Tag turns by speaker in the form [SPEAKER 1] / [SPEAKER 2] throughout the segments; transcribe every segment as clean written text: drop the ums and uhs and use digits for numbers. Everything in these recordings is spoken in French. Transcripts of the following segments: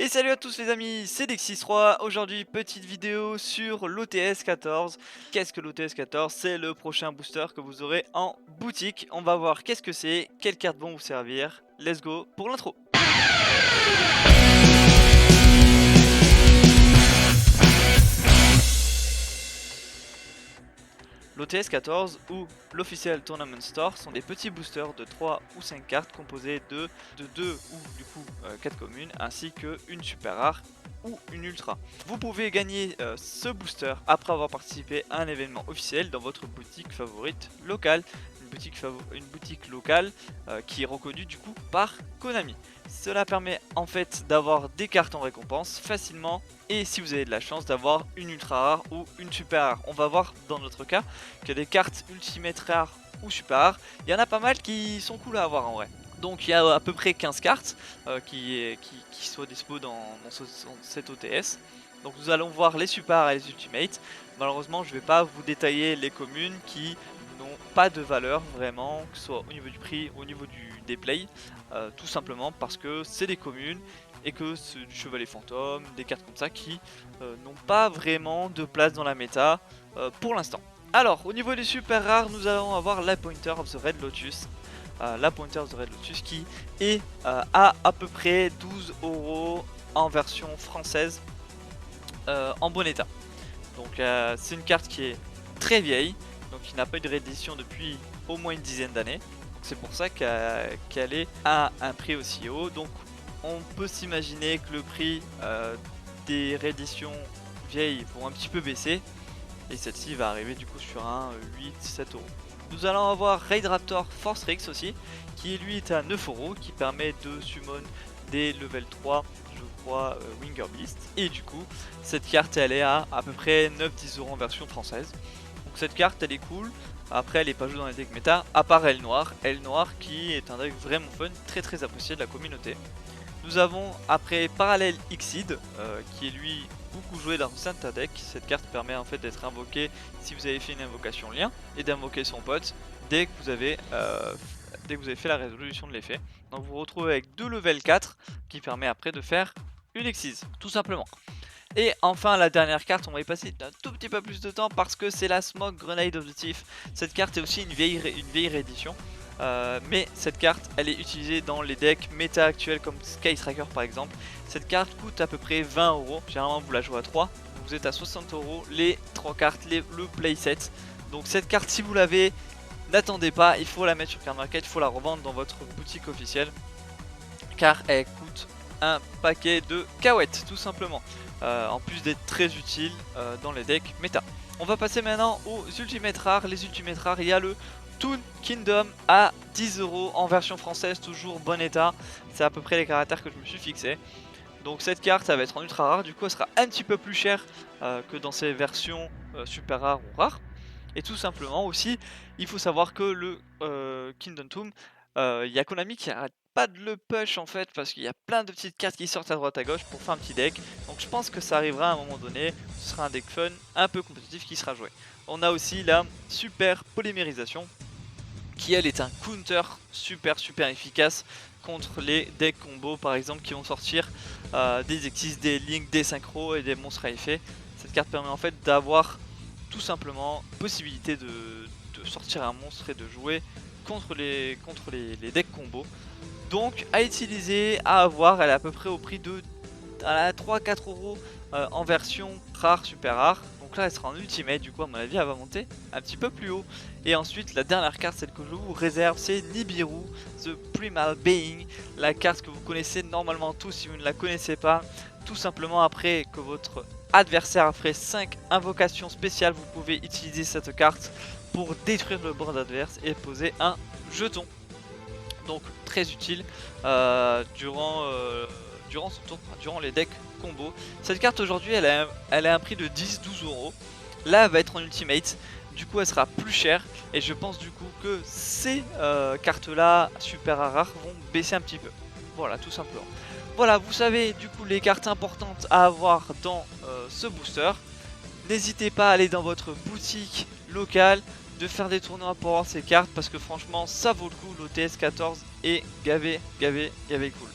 [SPEAKER 1] Et salut à tous les amis, c'est Dexis3. Aujourd'hui, petite vidéo sur l'OTS 14. Qu'est-ce que l'OTS 14? C'est le prochain booster que vous aurez en boutique. On va voir qu'est-ce que c'est, quelles cartes vont vous servir. Let's go pour l'intro. L'OTS 14 ou l'Official Tournament Store sont des petits boosters de 3 ou 5 cartes composés de 2 ou du coup 4 communes ainsi qu'une super rare ou une ultra. Vous pouvez gagner ce booster après avoir participé à un événement officiel dans votre boutique favorite locale. Une boutique locale qui est reconnue du coup par Konami. Cela permet en fait d'avoir des cartes en récompense facilement et si vous avez de la chance d'avoir une ultra rare ou une super rare. On va voir dans notre cas que des cartes ultimate rares ou super rares, il y en a pas mal qui sont cool à avoir en vrai. Donc il y a à peu près 15 cartes qui sont dispo dans cet OTS. Donc nous allons voir les super rares et les ultimates. Malheureusement je vais pas vous détailler les communes qui n'ont pas de valeur vraiment, que ce soit au niveau du prix ou au niveau des plays, tout simplement parce que c'est des communes et que c'est du chevalier fantôme, des cartes comme ça qui n'ont pas vraiment de place dans la méta pour l'instant. Alors au niveau des super rares, nous allons avoir la Pointer of the Red Lotus. La Pointer of the Red Lotus qui est à peu près 12 € en version française en bon état. Donc c'est une carte qui est très vieille, donc qui n'a pas eu de réédition depuis au moins une dizaine d'années. C'est pour ça qu'elle est à un prix aussi haut. Donc on peut s'imaginer que le prix des rééditions vieilles vont un petit peu baisser. Et celle-ci va arriver du coup sur un 8-7 €. Nous allons avoir Raid Raptor Force Rix aussi, qui lui est à 9 €, qui permet de summon des level 3, je crois, Winger Beast. Et du coup, cette carte elle est à peu près 9-10 € en version française. Donc cette carte elle est cool. Après elle est pas jouée dans les decks méta, à part Elle Noire qui est un deck vraiment fun, très apprécié de la communauté. Nous avons après Parallel Exceed qui est lui beaucoup joué dans certains decks. Cette carte permet en fait d'être invoquée si vous avez fait une invocation lien et d'invoquer son pote dès que vous avez fait la résolution de l'effet. Donc vous vous retrouvez avec 2 level 4 qui permet après de faire une Exceed tout simplement. Et enfin la dernière carte, on va y passer un tout petit peu plus de temps parce que c'est la Smoke Grenade of the Thief. Cette carte est aussi une vieille réédition. Mais cette carte elle est utilisée dans les decks méta actuels comme Sky Tracker par exemple. Cette carte coûte à peu près 20 €, généralement vous la jouez à 3, donc vous êtes à 60 € les 3 cartes, le playset. Donc cette carte si vous l'avez, n'attendez pas, il faut la mettre sur Card Market, il faut la revendre dans votre boutique officielle car elle coûte un paquet de cahuètes tout simplement, en plus d'être très utile dans les decks méta. On va passer maintenant aux ultimates rares. Les ultimates rares, il y a le Toon Kingdom à 10 € en version française, toujours bon état. C'est à peu près les caractères que je me suis fixé. Donc cette carte, ça va être en ultra rare, du coup elle sera un petit peu plus chère que dans ces versions super rares ou rares. Et tout simplement aussi, il faut savoir que le Kingdom Tomb, il y a Konami qui arrête pas de le push en fait, parce qu'il y a plein de petites cartes qui sortent à droite à gauche pour faire un petit deck. Donc je pense que ça arrivera à un moment donné, ce sera un deck fun, un peu compétitif qui sera joué. On a aussi la super polymérisation, qui elle est un counter super efficace contre les decks combo par exemple qui vont sortir des Exis, des Link, des Synchro et des monstres à effet. Cette carte permet en fait d'avoir tout simplement possibilité de sortir un monstre et de jouer contre les decks combo. Donc à utiliser, à avoir, elle est à peu près au prix de 3-4 € en version rare, super rare. Donc là elle sera en ultimate, du coup à mon avis elle va monter un petit peu plus haut. Et ensuite la dernière carte, celle que je vous réserve, c'est Nibiru, The Primal Being. La carte que vous connaissez normalement tous si vous ne la connaissez pas. Tout simplement après que votre adversaire a fait 5 invocations spéciales, vous pouvez utiliser cette carte pour détruire le board adverse et poser un jeton. Donc très utile durant son tour, durant les decks combo. Cette carte aujourd'hui elle a un prix de 10-12 €. Là elle va être en ultimate, du coup elle sera plus chère. Et je pense du coup que ces cartes là super rares vont baisser un petit peu. Voilà tout simplement. Voilà, vous savez du coup les cartes importantes à avoir dans ce booster. N'hésitez pas à aller dans votre boutique locale, de faire des tournois pour avoir ces cartes parce que franchement ça vaut le coup. L'OTS 14 est gavé cool.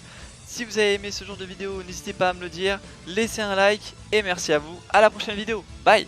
[SPEAKER 1] Si vous avez aimé ce genre de vidéo, n'hésitez pas à me le dire, laissez un like et merci à vous, à la prochaine vidéo, bye.